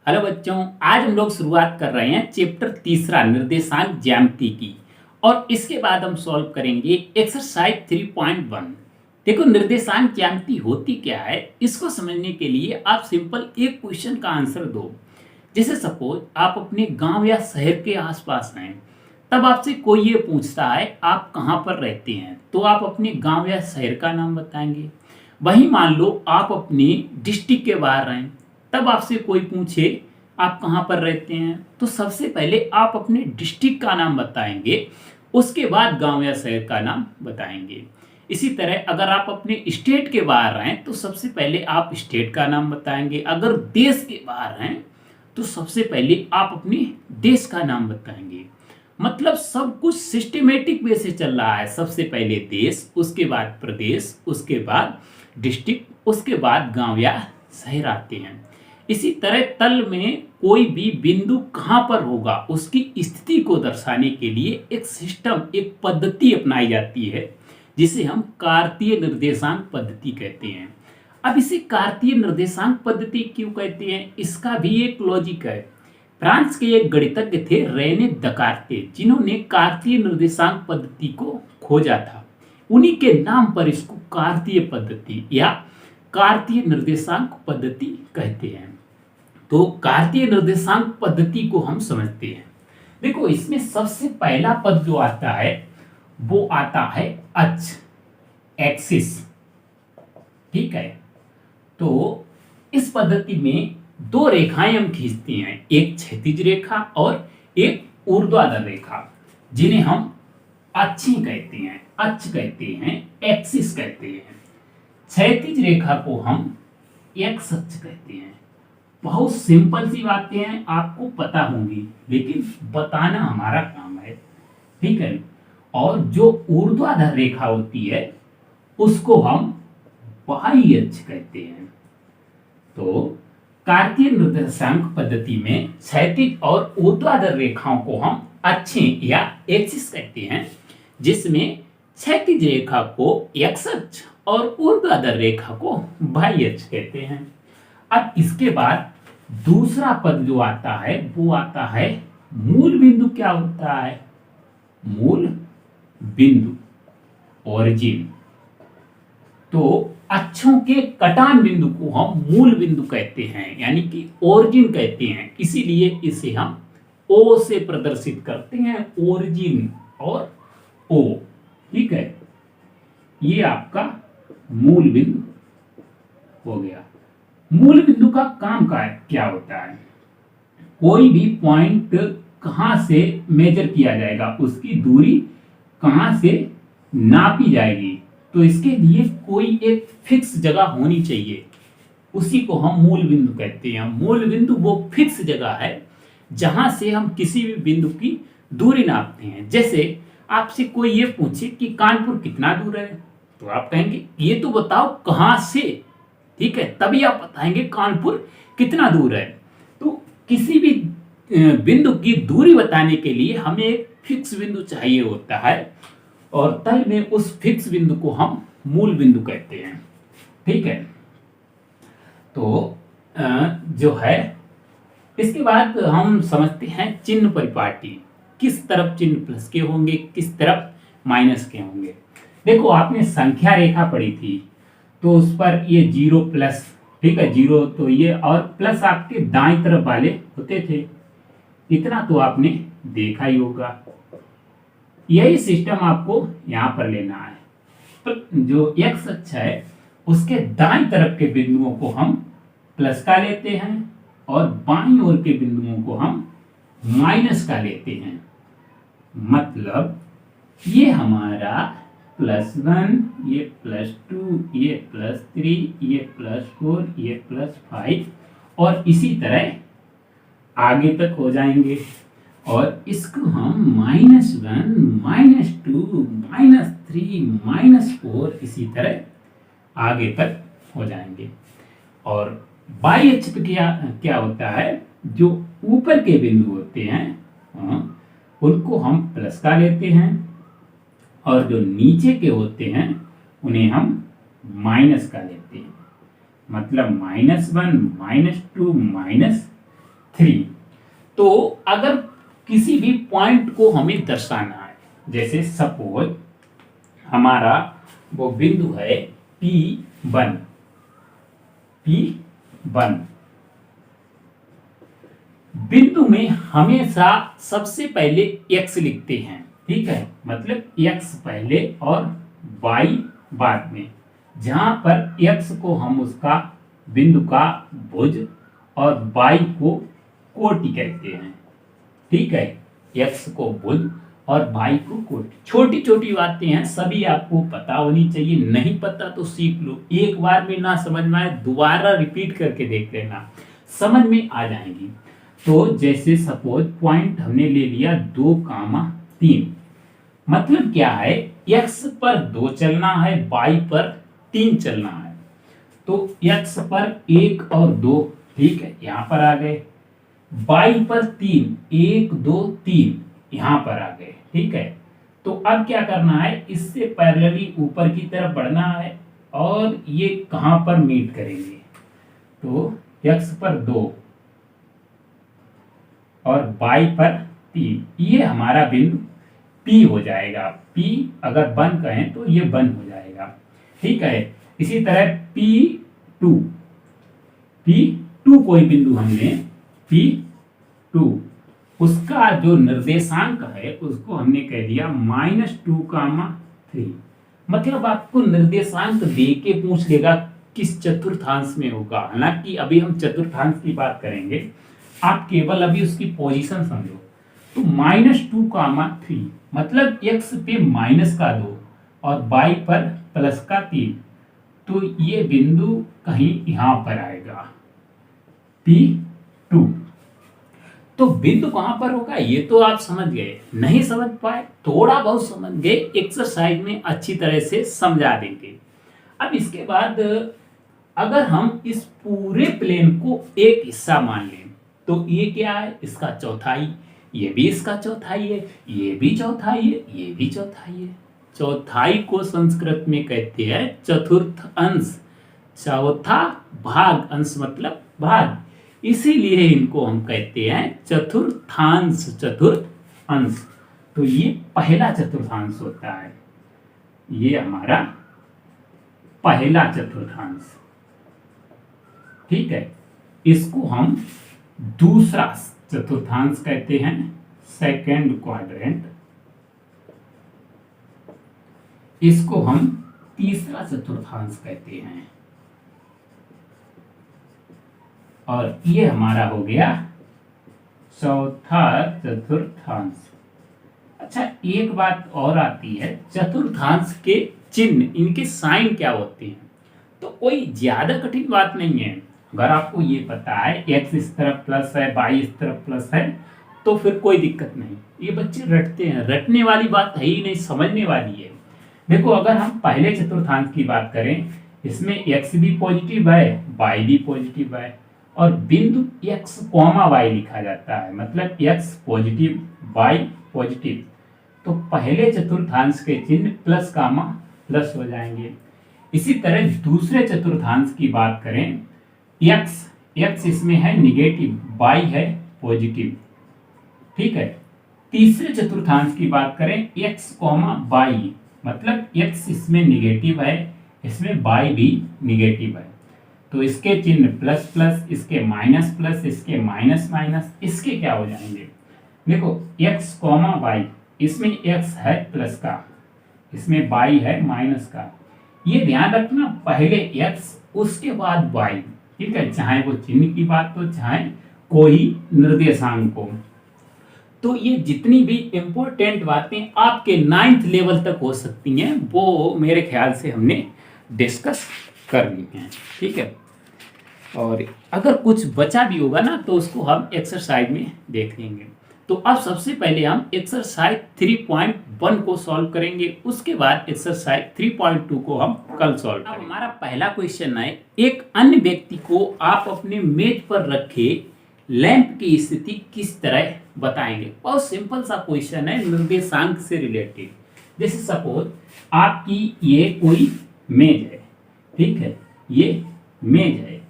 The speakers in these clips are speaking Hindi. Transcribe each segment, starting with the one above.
हेलो बच्चों, आज हम लोग शुरुआत कर रहे हैं चैप्टर तीसरा निर्देशांक ज्यामिति की। और इसके बाद हम सॉल्व करेंगे एक्सरसाइज 3.1। देखो, निर्देशांक ज्यामिति होती क्या है, इसको समझने के लिए आप सिंपल एक क्वेश्चन का आंसर दो। जैसे सपोज आप अपने गांव या शहर के आसपास हैं, तब आपसे कोई ये पूछता है आप कहाँ पर रहते हैं, तो आप अपने गांव या शहर का नाम बताएंगे। वहीं मान लो आप अपने डिस्ट्रिक्ट के बाहर हैं, तब आपसे कोई पूछे आप कहाँ पर रहते हैं, तो सबसे पहले आप अपने डिस्ट्रिक्ट का नाम बताएंगे, उसके बाद गांव या शहर का नाम बताएंगे। इसी तरह अगर आप अपने स्टेट के बाहर हैं तो सबसे पहले आप स्टेट का नाम बताएंगे। अगर देश के बाहर हैं तो सबसे पहले आप अपने देश का नाम बताएंगे। मतलब सब कुछ सिस्टमेटिक वे से चल रहा है। सबसे पहले देश, उसके बाद प्रदेश, उसके बाद डिस्ट्रिक्ट, उसके बाद गांव या शहर आते हैं। इसी तरह तल में कोई भी बिंदु कहां पर होगा उसकी स्थिति को दर्शाने के लिए एक सिस्टम, एक पद्धति अपनाई जाती है, जिसे हम कार्तीय निर्देशांक पद्धति कहते हैं। अब इसे कार्तीय निर्देशांक पद्धति क्यों कहते हैं, इसका भी एक लॉजिक है। फ्रांस के एक गणितज्ञ थे रेने दकार्ते, जिन्होंने कार्तीय निर्देशांक पद्धति को खोजा था। उन्हीं के नाम पर इसको कार्तीय पद्धति या कार्तीय निर्देशांक पद्धति कहते हैं। तो कार्तीय निर्देशांक पद्धति को हम समझते हैं। देखो, इसमें सबसे पहला पद जो आता है वो आता है अक्ष, एक्सिस। ठीक है, तो इस पद्धति में दो रेखाएं हम खींचते हैं, एक क्षैतिज रेखा और एक ऊर्ध्वाधर रेखा, जिन्हें हम अक्षी कहते हैं, अक्ष कहते हैं, एक्सिस कहते हैं। क्षैतिज रेखा को हम एक्स अक्ष कहते हैं। बहुत सिंपल सी बातें हैं, आपको पता होंगी, लेकिन बताना हमारा काम है। ठीक है, और जो ऊर्ध्वाधर रेखा होती है उसको हम वाई अक्ष कहते हैं। तो कार्तीय निर्देशांक पद्धति में क्षैतिज और ऊर्ध्वाधर रेखाओं को हम अक्षें या एक्सिस कहते हैं, जिसमें क्षैतिज रेखा को एक्स अक्ष और ऊर्ध्वाधर रेखा को वाई अक्ष कहते हैं। अब इसके बाद दूसरा पद जो आता है वो आता है मूल बिंदु। क्या होता है मूल बिंदु, ओरिजिन। तो अक्षों के कटान बिंदु को हम मूल बिंदु कहते हैं, यानी कि ओरिजिन कहते हैं। इसीलिए इसे हम ओ से प्रदर्शित करते हैं, ओरिजिन और ओ। ठीक है, ये आपका मूल बिंदु हो गया। मूल बिंदु का काम क्या होता है, कोई भी पॉइंट कहां से मेजर किया जाएगा, उसकी दूरी कहां से नापी जाएगी, तो इसके लिए कोई एक फिक्स जगह होनी चाहिए, उसी को हम मूल बिंदु कहते हैं। मूल बिंदु वो फिक्स जगह है जहां से हम किसी भी बिंदु की दूरी नापते हैं। जैसे आपसे कोई ये पूछे कि कानपुर कितना दूर है, तो आप कहेंगे ये तो बताओ कहां से। ठीक है, तभी आप बताएंगे कानपुर कितना दूर है। तो किसी भी बिंदु की दूरी बताने के लिए हमें एक फिक्स बिंदु चाहिए होता है, और तल में उस फिक्स बिंदु को हम मूल बिंदु कहते हैं। ठीक है, तो जो है इसके बाद हम समझते हैं चिन्ह परिपाटी। किस तरफ चिन्ह प्लस के होंगे, किस तरफ माइनस के होंगे। देखो, आपने संख्या रेखा पढ़ी थी, तो उस पर ये जीरो प्लस, ठीक है, जीरो तो ये, और प्लस आपके दाईं तरफ वाले होते थे। इतना तो आपने देखा ही होगा। यही सिस्टम आपको यहां पर लेना है। तो जो एक्स अक्ष है उसके दाईं तरफ के बिंदुओं को हम प्लस का लेते हैं, और बाईं ओर के बिंदुओं को हम माइनस का लेते हैं। मतलब ये हमारा +1, ये +2, ये +3, ये +4, ये +5, और इसी तरह आगे तक हो जाएंगे। और इसको हम -1, -2, -3, -4 इसी तरह आगे तक हो जाएंगे। और बाई अक्ष पे क्या होता है, जो ऊपर के बिंदु होते हैं उनको हम प्लस का लेते हैं, और जो नीचे के होते हैं उन्हें हम माइनस का लेते हैं। मतलब -1, -2, 3। तो अगर किसी भी पॉइंट को हमें दर्शाना है, जैसे सपोज हमारा वो बिंदु है P1, P1 बिंदु में हमेशा सबसे पहले x लिखते हैं, ठीक है, मतलब x पहले और y बाद में, जहां पर x को हम उसका बिंदु का भुज और y को कोटि कहते हैं, ठीक है, x को भुज और y को कोटि। छोटी छोटी बातें हैं, सभी आपको पता होनी चाहिए, नहीं पता तो सीख लो, एक बार में ना समझ में आए दोबारा रिपीट करके देख लेना, समझ में आ जाएंगी। तो जैसे सपोज पॉइंट हमने ले लिया 2,3, मतलब क्या है, x पर 2 चलना है, y पर 3 चलना है, तो x पर 1 और 2, ठीक है, यहां पर आ गए, y पर 3, 1 2 3 यहां पर आ गए, ठीक है। तो अब क्या करना है, इससे पैरेलली ऊपर की तरफ बढ़ना है और ये कहां पर मीट करेंगे, तो x पर 2 और y पर 3, ये हमारा बिंदु P हो जाएगा। P अगर 1 कहें तो ये 1 हो जाएगा, ठीक है। इसी तरह P2, P2 कोई बिंदु हम लें, P2 उसका जो निर्देशांक है उसको हमने कह दिया -2,3, मतलब आपको निर्देशांक दे के पूछ लेगा किस चतुर्थांश में होगा, हालांकि अभी हम चतुर्थांश की बात करेंगे, आप केवल अभी उसकी पोजीशन समझो। तो -2,3 मतलब x पे -2 और y पर +3, तो ये बिंदु कहीं यहां पर आएगा P2। तो बिंदु कहां पर होगा ये तो आप समझ गए, नहीं समझ पाए थोड़ा बहुत समझ गए, एक्सरसाइज में अच्छी तरह से समझा देंगे। अब इसके बाद अगर हम इस पूरे प्लेन को एक हिस्सा मान लें, तो ये क्या है, इसका चौथाई, ये भी इसका चौथाई है, ये भी चौथाई है, ये भी चौथाई है। चौथाई को संस्कृत में कहते हैं चतुर्थ अंश, चौथा भाग, अंश मतलब भाग, इसीलिए इनको हम कहते हैं चतुर्थांश, चतुर्थ अंश। तो ये पहला चतुर्थांश होता है, ये हमारा पहला चतुर्थांश, ठीक है। इसको हम दूसरा चतुर्थांश कहते हैं, सेकेंड क्वाड्रेंट। इसको हम तीसरा चतुर्थांश कहते हैं, और ये हमारा हो गया चौथा चतुर्थांश। अच्छा, एक बात और आती है, चतुर्थांश के चिन्ह, इनके साइन क्या होते हैं, तो कोई ज्यादा कठिन बात नहीं है। अगर आपको ये पता है x इस तरफ प्लस है, y इस तरफ प्लस है, तो फिर कोई दिक्कत नहीं, ये बच्चे रटते हैं, रटने वाली बात है ही नहीं, समझने वाली है। देखो, अगर हम पहले चतुर्थांश की बात करें, इसमें x भी पॉजिटिव है, y भी पॉजिटिव है, और बिंदु x, y लिखा जाता है, मतलब x पॉजिटिव, y पॉजिटिव, तो पहले चतुर्थांश के चिन्ह प्लस कामा प्लस हो जाएंगे। इसी तरह दूसरे चतुर्थांश की बात करें, x इसमें है निगेटिव, y है पॉजिटिव, ठीक है। तीसरे चतुर्थांश की बात करें, x, y, मतलब x इसमें निगेटिव है, इसमें y भी निगेटिव है, तो इसके चिन्ह प्लस प्लस, इसके माइनस प्लस, इसके माइनस माइनस, इसके क्या हो जाएंगे, देखो x, y, इसमें x है प्लस का, इसमें y है माइनस का, ये ध्यान रखना, पहले x उसके बाद y, ठीक है, चाहे वो चिन्ह की बात हो चाहे कोई निर्देशांक को। तो ये जितनी भी इंपॉर्टेंट बातें आपके 9th लेवल तक हो सकती हैं, वो मेरे ख्याल से हमने डिस्कस कर ली हैं, ठीक है। और अगर कुछ बचा भी होगा ना, तो उसको हम एक्सरसाइज में देख लेंगे। तो अब सबसे पहले हम एक्सरसाइज 3.1 को सॉल्व करेंगे, उसके बाद एक्सरसाइज 3.2 को हम कल सॉल्व करेंगे। अब हमारा पहला क्वेश्चन है, एक अन्य व्यक्ति को आप अपने मेज पर रखे लैंप की स्थिति किस तरह बताएंगे। बहुत सिंपल सा क्वेश्चन है, निर्देशांक से रिलेटेड। जैसे सपोज आपकी ये कोई मेज है, ठीक है, ये मेज है,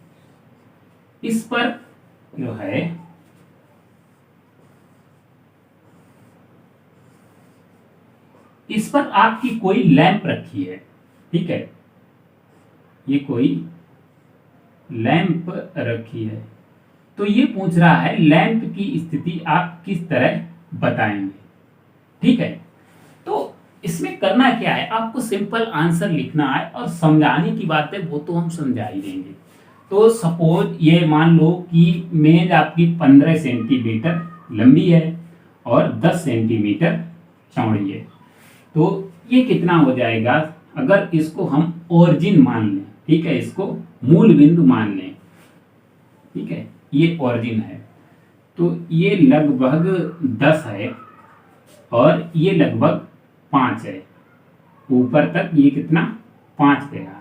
इस पर जो है पर आपकी कोई लैंप रखी है, ठीक है, ये कोई लैंप रखी है, तो ये पूछ रहा है लैंप की स्थिति आप किस तरह बताएंगे, ठीक है। तो इसमें करना क्या है, आपको सिंपल आंसर लिखना है और समझाने की बात है वो तो हम समझा ही देंगे। तो सपोज ये मान लो कि मेज आपकी 15 सेंटीमीटर लंबी है और 10 सेंटीमीटर चौड़ी है, तो ये कितना हो जाएगा, अगर इसको हम ओरिजिन मान लें, ठीक है, इसको मूल बिंदु मान लें, ठीक है, ये ओरिजिन है, तो ये लगभग 10 है और ये लगभग 5 है, ऊपर तक ये कितना 5 गया है,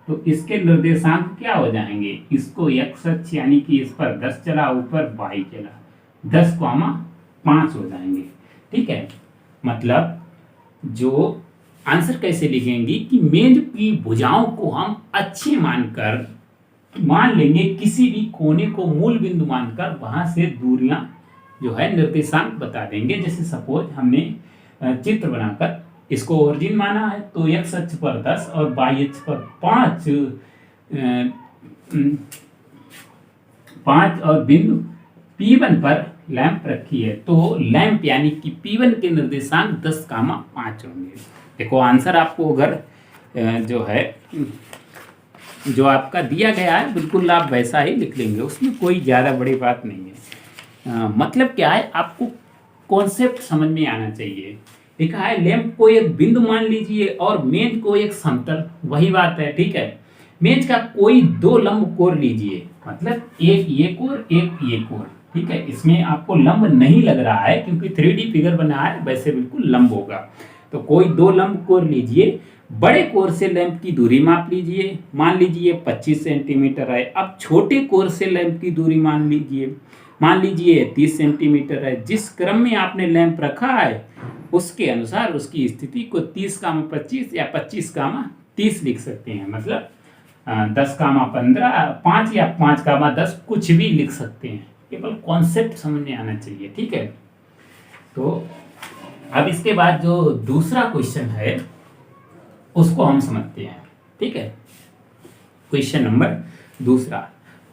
तो इसके निर्देशांक क्या हो जाएंगे, इसको x अक्ष यानी कि इस पर 10 चला, ऊपर y चला, 10,5 हो जाएंगे, ठीक है। मतलब जो आंसर कैसे लिखेंगे कि मेज की भुजाओं को हम अच्छे मानकर मान लेंगे, किसी भी कोने को मूल बिंदु मानकर वहां से दूरियां जो है निर्देशांक बता देंगे। जैसे सपोज हमने चित्र बनाकर इसको ओरिजिन माना है, तो x अक्ष पर 10 और y अक्ष पर 5 और बिंदु P1 पर लैंप रखी है, तो लैंप यानी कि P1 के निर्देशांक 10,5 होंगे। देखो आंसर आपको अगर जो है जो आपका दिया गया है बिल्कुल आप वैसा ही लिख लेंगे, उसमें कोई ज़्यादा बड़ी बात नहीं है। मतलब क्या है, आपको कॉन्सेप्ट समझ में आना चाहिए। लिखा है लैंप को एक बिंदु मान लीजिए और मेज को एक समतल, वही बात है, ठीक है। मेज का कोई 2 लंब कोर लीजिए, मतलब एक ये कोर एक ये कोर, ठीक है, इसमें आपको लंब नहीं लग रहा है क्योंकि 3D फिगर बना है, वैसे बिल्कुल लंब होगा। तो कोई 2 लंब कोर लीजिए, बड़े कोर से लैंप की दूरी माप लीजिए, मान लीजिए 25 सेंटीमीटर है। अब छोटे कोर से लैंप की दूरी मान लीजिए 30 सेंटीमीटर है। जिस क्रम में आपने लैंप रखा है उसके अनुसार उसकी स्थिति को 30,25 या 25,30 लिख सकते हैं, मतलब 10,15 5 या 5,10 कुछ भी लिख सकते हैं, केवल कॉन्सेप्ट समझ में आना चाहिए, ठीक है। तो अब इसके बाद जो दूसरा क्वेश्चन है उसको हम समझते हैं, ठीक है। क्वेश्चन नंबर दूसरा,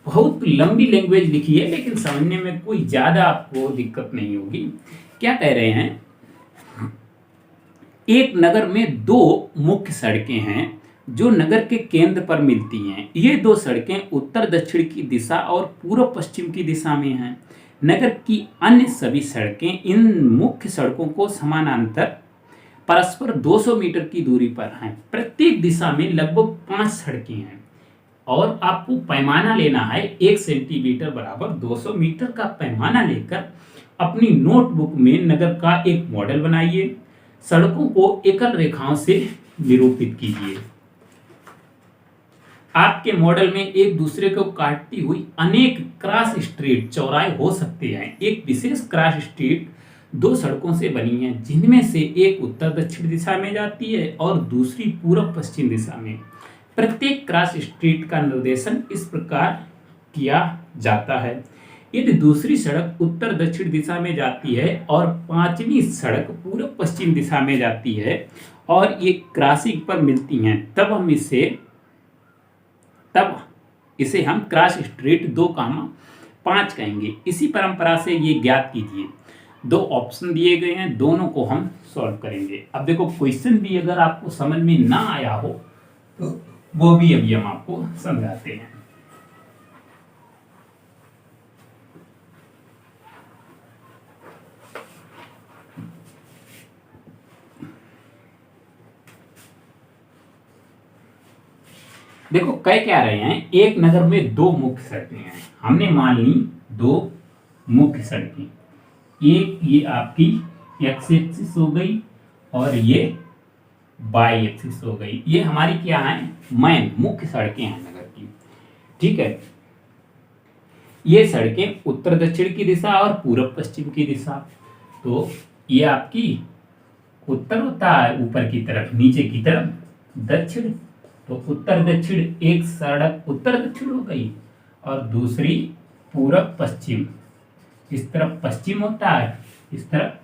बहुत लंबी लैंग्वेज लिखी है लेकिन समझने में कोई ज्यादा आपको दिक्कत नहीं होगी। क्या कह रहे हैं, एक नगर में 2 मुख्य सड़कें हैं जो नगर के केंद्र पर मिलती हैं। ये 2 सड़कें उत्तर दक्षिण की दिशा और पूर्व पश्चिम की दिशा में हैं। नगर की अन्य सभी सड़कें इन मुख्य सड़कों को समानांतर परस्पर 200 मीटर की दूरी पर हैं। प्रत्येक दिशा में लगभग 5 सड़कें हैं और आपको पैमाना लेना है 1 सेंटीमीटर बराबर 200 मीटर का पैमाना लेकर अपनी नोटबुक में नगर का एक मॉडल बनाइए। सड़कों को एकल रेखाओं से निरूपित कीजिए। आपके मॉडल में एक दूसरे को काटती हुई अनेक क्रॉस स्ट्रीट चौराहे हो सकते हैं। एक विशेष क्रॉस स्ट्रीट 2 सड़कों से बनी है, जिनमें से एक उत्तर दक्षिण दिशा में जाती है और दूसरी पूर्व पश्चिम दिशा में। प्रत्येक क्रॉस स्ट्रीट का निर्देशन इस प्रकार किया जाता है। यदि दूसरी सड़क उत्तर दक्षिण दिशा में जाती है और 5वीं सड़क पूर्व पश्चिम दिशा में जाती है और ये क्रॉसिंग पर मिलती हैं, तब इसे हम क्रॉस स्ट्रीट 2,5 कहेंगे। इसी परंपरा से ये ज्ञात कीजिए। 2 ऑप्शन दिए गए हैं, दोनों को हम सॉल्व करेंगे। अब देखो क्वेश्चन भी अगर आपको समझ में ना आया हो तो वो भी अभी हम आपको समझाते हैं। देखो कह क्या रहे हैं, एक नगर में 2 मुख्य सड़कें हैं। हमने मान ली 2 मुख्य सड़कें, एक ये आपकी एक्स एक्सिस हो गई और ये वाई एक्सिस हो गई। ये हमारी क्या है, मेन मुख्य सड़कें हैं नगर की, ठीक है। ये सड़कें उत्तर दक्षिण की दिशा और पूर्व पश्चिम की दिशा। तो ये आपकी उत्तर होता है ऊपर की तरफ, नीचे की तरफ दक्षिण। तो उत्तर दक्षिण, एक सड़क उत्तर दक्षिण हो गई और दूसरी पूरब पश्चिम। इस तरफ पश्चिम होता है, इस तरफ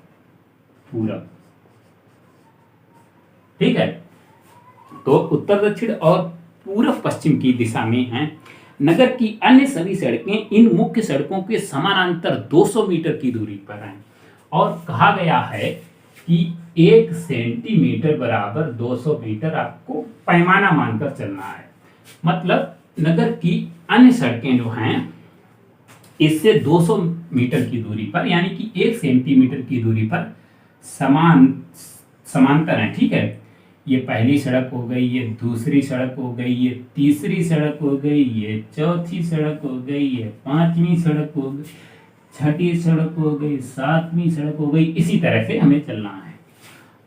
पूरब। ठीक है। तो उत्तर दक्षिण और पूर्व पश्चिम की दिशा में हैं। नगर की अन्य सभी सड़कें इन मुख्य सड़कों के समानांतर 200 मीटर की दूरी पर हैं और कहा गया है कि 1 सेंटीमीटर बराबर 200 मीटर आपको पैमाना मानकर चलना है। मतलब नगर की अन्य सड़कें जो हैं इससे 200 मीटर की दूरी पर यानी कि 1 सेंटीमीटर की दूरी पर समांतर है। ठीक है, ये पहली सड़क हो गई, ये दूसरी सड़क हो गई, ये तीसरी सड़क हो गई, ये चौथी सड़क हो गई, ये पांचवी सड़क हो गई, छठी सड़क हो गई, सातवीं सड़क हो गई। इसी तरह से हमें चलना है।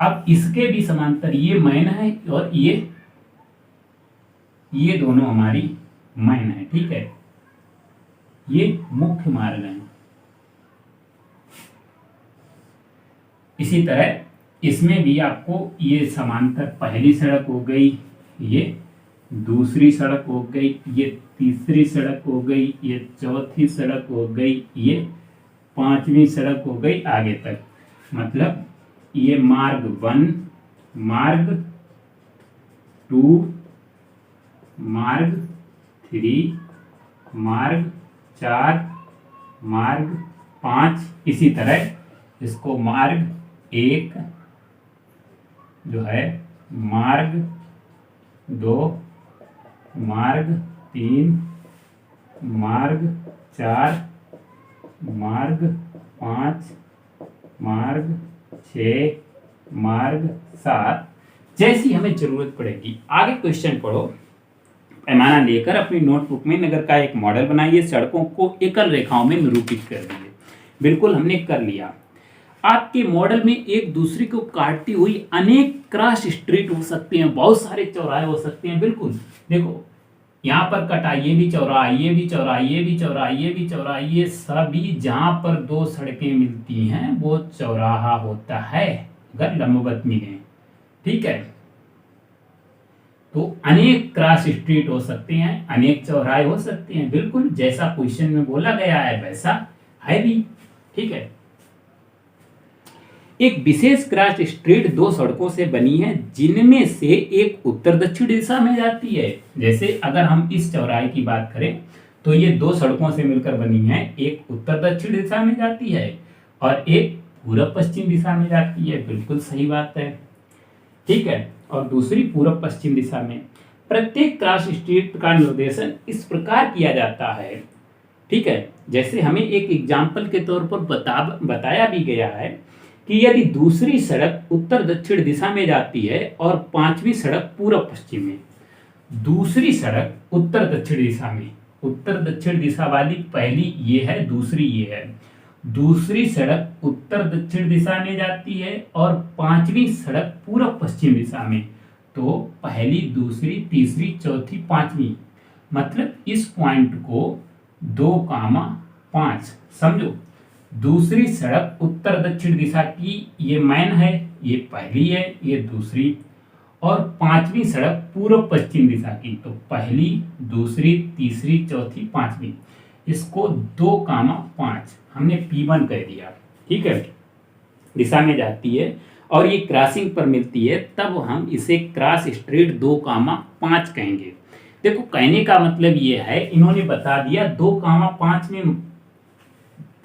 अब इसके भी समांतर ये मैन है और ये दोनों हमारी मैन है। ठीक है, ये मुख्य मार्ग है। इसी तरह इसमें भी आपको ये समांतर पहली सड़क हो गई, ये दूसरी सड़क हो गई, ये तीसरी सड़क हो गई, ये चौथी सड़क हो गई, ये पांचवी सड़क हो गई आगे तक। मतलब ये मार्ग 1, मार्ग 2, मार्ग 3, मार्ग 4, मार्ग 5। इसी तरह इसको मार्ग 1 जो है, मार्ग 2, मार्ग 3, मार्ग 4, मार्ग 5, मार्ग 6, मार्ग 7 जैसी हमें जरूरत पड़ेगी। आगे क्वेश्चन पढ़ो। पैमाना लेकर अपनी नोटबुक में नगर का एक मॉडल बनाइए, सड़कों को एकल रेखाओं में निरूपित कर दीजिए। बिल्कुल हमने कर लिया। आपके मॉडल में एक दूसरे को काटती हुई अनेक क्रॉस स्ट्रीट हो सकते हैं, बहुत सारे चौराहे हो सकते हैं। बिल्कुल देखो, यहाँ पर कटा, ये भी चौराहा, ये भी चौराहा, ये भी चौराहा, ये भी चौराहा, ये सभी जहाँ पर दो सड़कें मिलती हैं वो चौराहा होता है अगर लंबवत मिले। ठीक है, तो अनेक क्रॉस स्ट्रीट हो सकते हैं, अनेक चौराहे हो सकते हैं। बिल्कुल जैसा क्वेश्चन में बोला गया है वैसा है भी। ठीक है, एक विशेष क्रॉस स्ट्रीट दो सड़कों से बनी है जिनमें से एक उत्तर दक्षिण दिशा में जाती है। जैसे अगर हम इस चौराहे की बात करें तो ये दो सड़कों से मिलकर बनी है, एक उत्तर दक्षिण दिशा में जाती है और एक पूर्व पश्चिम दिशा में जाती है। बिल्कुल सही बात है। ठीक है, और दूसरी पूर्व पश्चिम दिशा में। प्रत्येक क्रॉस स्ट्रीट का निर्देशन इस प्रकार किया जाता है। ठीक है, जैसे हमें एक एग्जाम्पल के तौर पर बताया भी गया है कि यदि दूसरी सड़क उत्तर दक्षिण दिशा में जाती है और पांचवी सड़क पूर्व पश्चिम में, दूसरी सड़क उत्तर दक्षिण दिशा में, उत्तर दक्षिण दिशा वाली पहली ये है, दूसरी ये है, दूसरी सड़क उत्तर दक्षिण दिशा में जाती है और पांचवी सड़क पूर्व पश्चिम दिशा में, तो पहली, दूसरी, तीसरी, चौथी, पांचवी, मतलब इस पॉइंट को 2,5 समझो। दूसरी सड़क उत्तर दक्षिण दिशा की ये मैन है, ये पहली है, ये दूसरी, और पांचवी सड़क पूर्व पश्चिम दिशा की, तो पहली, दूसरी, तीसरी, चौथी, पांचवी, इसको 2,5 हमने P1 कह दिया। ठीक है, दिशा में जाती है और ये क्रॉसिंग पर मिलती है, तब हम इसे क्रॉस स्ट्रीट 2,5 कहेंगे। देखो, कहने का मतलब ये है, इन्होंने बता दिया 2,5 में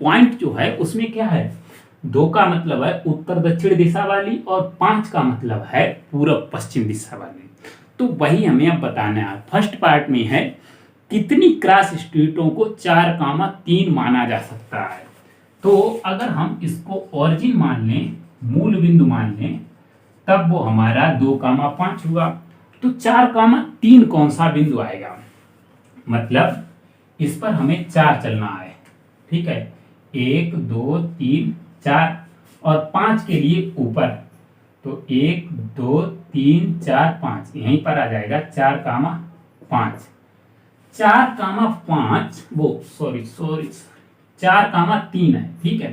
पॉइंट जो है उसमें क्या है, 2 का मतलब है उत्तर दक्षिण दिशा वाली और 5 का मतलब है पूर्व पश्चिम दिशा वाली। तो वही हमें अब बताना है। फर्स्ट पार्ट में है कितनी क्रॉस स्ट्रीटों को 4,3 माना जा सकता है। तो अगर हम इसको ओरिजिन मान लें, मूल बिंदु मान लें, तब वो हमारा 2,5 हुआ। तो 4,3 कौन सा बिंदु आएगा, मतलब इस पर हमें 4 चलना है। ठीक है, 1 2 3 4 और 5 के लिए ऊपर, तो 1 2 3 4 5 यहीं पर आ जाएगा 4,5। 4,5 वो सॉरी 4,3 है। ठीक है,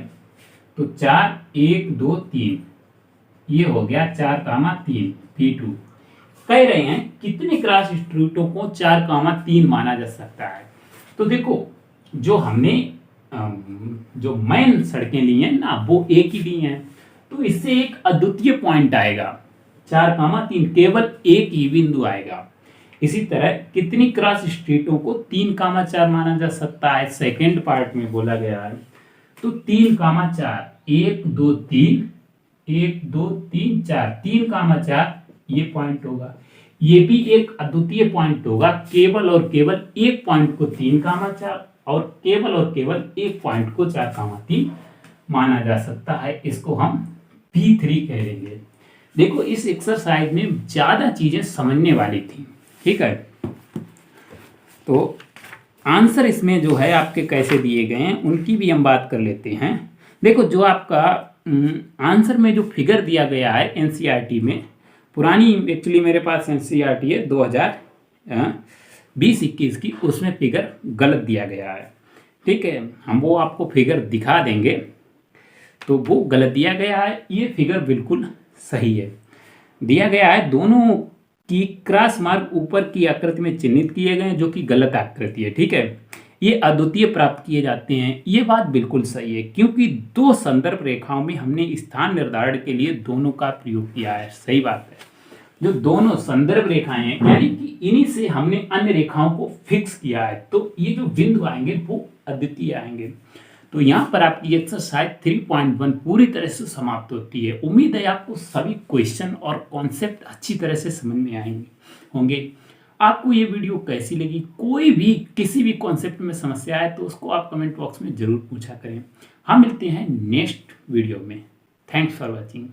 तो 4 1 2 3 ये हो गया 4,3 P2। कह रहे हैं कितने क्रॉस स्ट्रीटों को 4,3 माना जा सकता है। तो देखो, जो हमने जो मेन सड़कें ली हैं ना वो एक ही ली हैं, तो इससे एक अद्वितीय पॉइंट आएगा 4,3 केवल एक ही बिंदु आएगा। इसी तरह कितनी क्रॉस स्ट्रीटों को 3,4 माना जा सकता है, सेकेंड पार्ट में बोला गया है। तो 3,4 1 2 3 1 2 3 4 3,4 ये पॉइंट होगा। ये भी एक अद्वितीय पॉइंट होगा, केवल और केवल एक पॉइंट को 3,4 और केवल और केवल एक पॉइंट को 4,3 माना जा सकता है। इसको हम P3 कह देंगे। देखो इस एक्सरसाइज में ज्यादा चीजें समझने वाली थी, ठीक है। तो आंसर इसमें जो है आपके कैसे दिए गए हैं उनकी भी हम बात कर लेते हैं। देखो जो आपका आंसर में जो फिगर दिया गया है एनसीईआरटी में, पुरानी एक्चुअली मेरे पास एनसीईआरटी है 2020-21 की, उसमें फिगर गलत दिया गया है, ठीक है। हम वो आपको फिगर दिखा देंगे। तो वो गलत दिया गया है, ये फिगर बिल्कुल सही है। दिया गया है दोनों की क्रॉस मार्क ऊपर की आकृति में चिन्हित किए गए, जो कि गलत आकृति है, ठीक है। ये अद्वितीय प्राप्त किए जाते हैं, ये बात बिल्कुल सही है, क्योंकि दो संदर्भ रेखाओं में हमने स्थान निर्धारण के लिए दोनों का प्रयोग किया है। सही बात है, जो दोनों संदर्भ रेखाएं हैं, यानी कि इन्हीं से हमने अन्य रेखाओं को फिक्स किया है, तो ये जो बिंदु आएंगे वो अद्वितीय आएंगे। तो यहाँ पर आपकी एक्सरसाइज 3.1 पूरी तरह से समाप्त होती है। उम्मीद है आपको सभी क्वेश्चन और कॉन्सेप्ट अच्छी तरह से समझ में होंगे। आपको ये वीडियो कैसी लगी, कोई भी किसी भी कॉन्सेप्ट में समस्या है तो उसको आप कमेंट बॉक्स में जरूर पूछा करें। हम मिलते हैं नेक्स्ट वीडियो में। Thanks for watching.